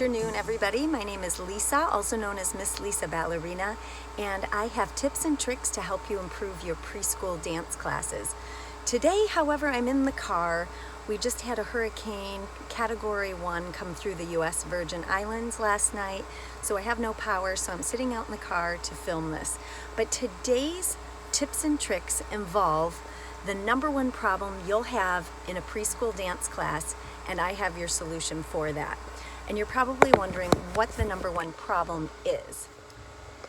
afternoon, everybody. My name is Lisa, also known as Miss Lisa Ballerina, and I have tips and tricks to help you improve your preschool dance classes. Today, however, I'm in the car. We just had a hurricane category 1 come through the U.S. Virgin Islands last night, so I have no power, so I'm sitting out in the car to film this. But today's tips and tricks involve the number one problem you'll have in a preschool dance class, and I have your solution for that. And you're probably wondering what the number one problem is.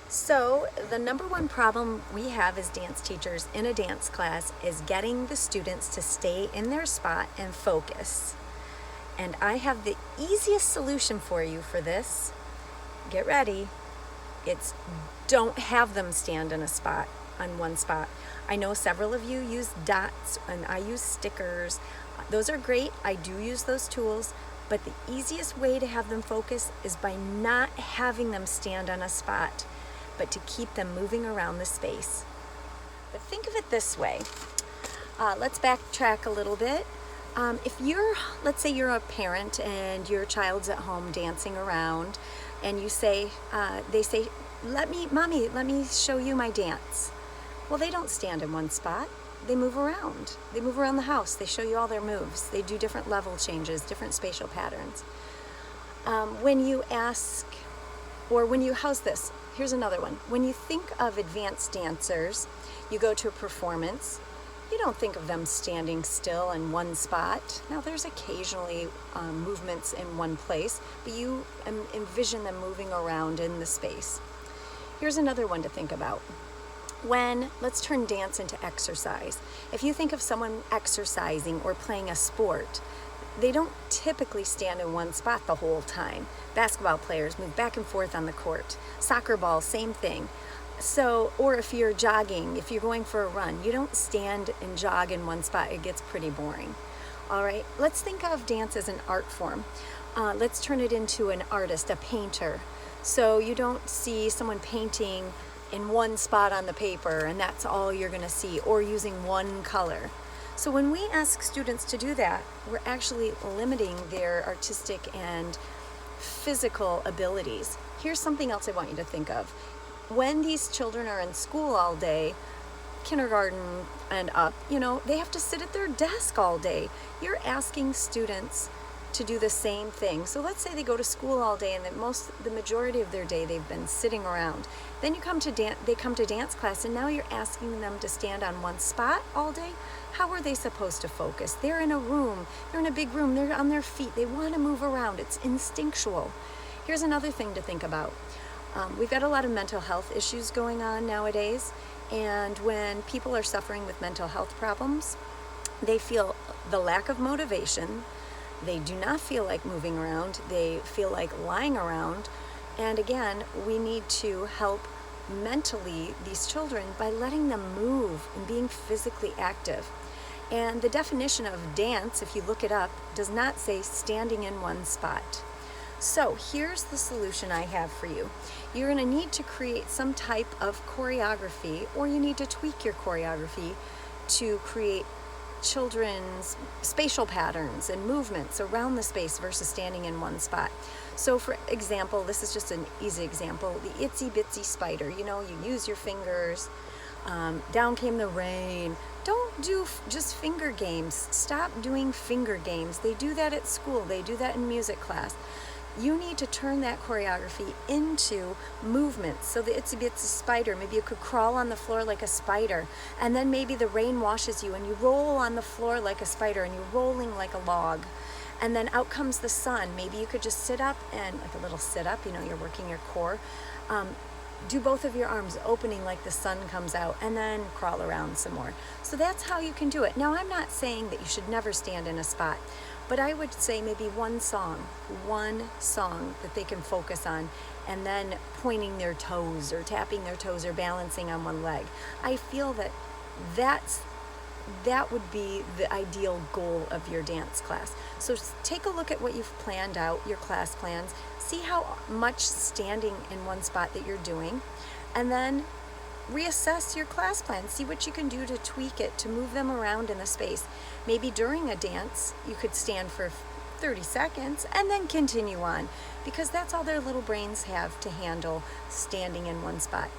So the number one problem we have as dance teachers in a dance class is getting the students to stay in their spot and focus. And I have the easiest solution for you for this. Get ready. It's don't have them stand in a spot, on one spot. I know several of you use dots and I use stickers. Those are great. I do use those tools. But the easiest way to have them focus is by not having them stand on a spot, but to keep them moving around the space. But think of it this way. Let's backtrack a little bit. Let's say you're a parent and your child's at home dancing around, and they say, Mommy, let me show you my dance. Well, they don't stand in one spot. They move around. They move around the house. They show you all their moves. They do different level changes, different spatial patterns. How's this? Here's another one. When you think of advanced dancers, you go to a performance, you don't think of them standing still in one spot. Now, there's occasionally movements in one place, but you envision them moving around in the space. Here's another one to think about. Let's turn dance into exercise. If you think of someone exercising or playing a sport, they don't typically stand in one spot the whole time. Basketball players move back and forth on the court. Soccer ball, same thing. Or if you're jogging, if you're going for a run, you don't stand and jog in one spot. It gets pretty boring. All right, let's think of dance as an art form. Let's turn it into an artist, a painter. So you don't see someone painting in one spot on the paper and that's all you're going to see, or using one color. So when we ask students to do that, we're actually limiting their artistic and physical abilities. Here's something else I want you to think of. When these children are in school all day, kindergarten and up, they have to sit at their desk all day. You're asking students to do the same thing. So let's say they go to school all day and the majority of their day they've been sitting around. Then they come to dance class and now you're asking them to stand on one spot all day. How are they supposed to focus? They're in a room, they're in a big room, they're on their feet, they want to move around. It's instinctual. Here's another thing to think about. We've got a lot of mental health issues going on nowadays, and when people are suffering with mental health problems, they feel the lack of motivation. They do not feel like moving around. They feel like lying around. And again, we need to help mentally these children by letting them move and being physically active. And the definition of dance, if you look it up, does not say standing in one spot. So here's the solution I have for you. You're going to need to create some type of choreography, or you need to tweak your choreography to create children's spatial patterns and movements around the space versus standing in one spot. So for example, this is just an easy example, the Itsy-Bitsy Spider. You use your fingers, down came the rain. Don't do just finger games. Stop doing finger games. They do that at school. They do that in music class. You need to turn that choreography into movements. So the Itsy-Bitsy Spider, maybe you could crawl on the floor like a spider, and then maybe the rain washes you and you roll on the floor like a spider and you're rolling like a log. And then out comes the sun. Maybe you could just sit up and, like a little sit up, you're working your core. Do both of your arms opening like the sun comes out, and then crawl around some more. So that's how you can do it. Now, I'm not saying that you should never stand in a spot, but I would say maybe one song that they can focus on, and then pointing their toes or tapping their toes or balancing on one leg. I feel that would be the ideal goal of your dance class. So take a look at what you've planned out, your class plans, see how much standing in one spot that you're doing, and then reassess your class plan. See what you can do to tweak it, to move them around in the space. Maybe during a dance, you could stand for 30 seconds and then continue on, because that's all their little brains have to handle, standing in one spot.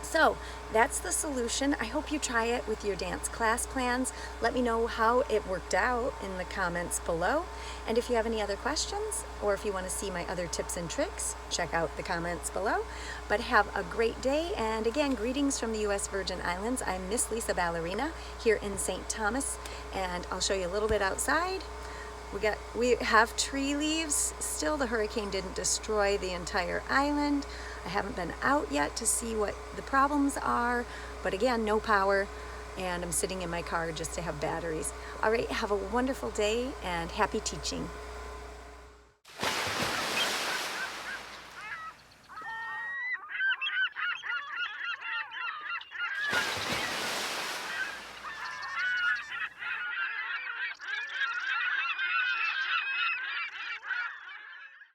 So that's the solution. I hope you try it with your dance class plans. Let me know how it worked out in the comments below. And if you have any other questions, or if you want to see my other tips and tricks, check out the comments below. But have a great day, and again, greetings from the U.S. Virgin Islands. I'm Miss Lisa Ballerina here in St. Thomas, and I'll show you a little bit outside. We have tree leaves still. The hurricane didn't destroy the entire island. I haven't been out yet to see what the problems are, but again, no power, and I'm sitting in my car just to have batteries. All right, have a wonderful day and happy teaching.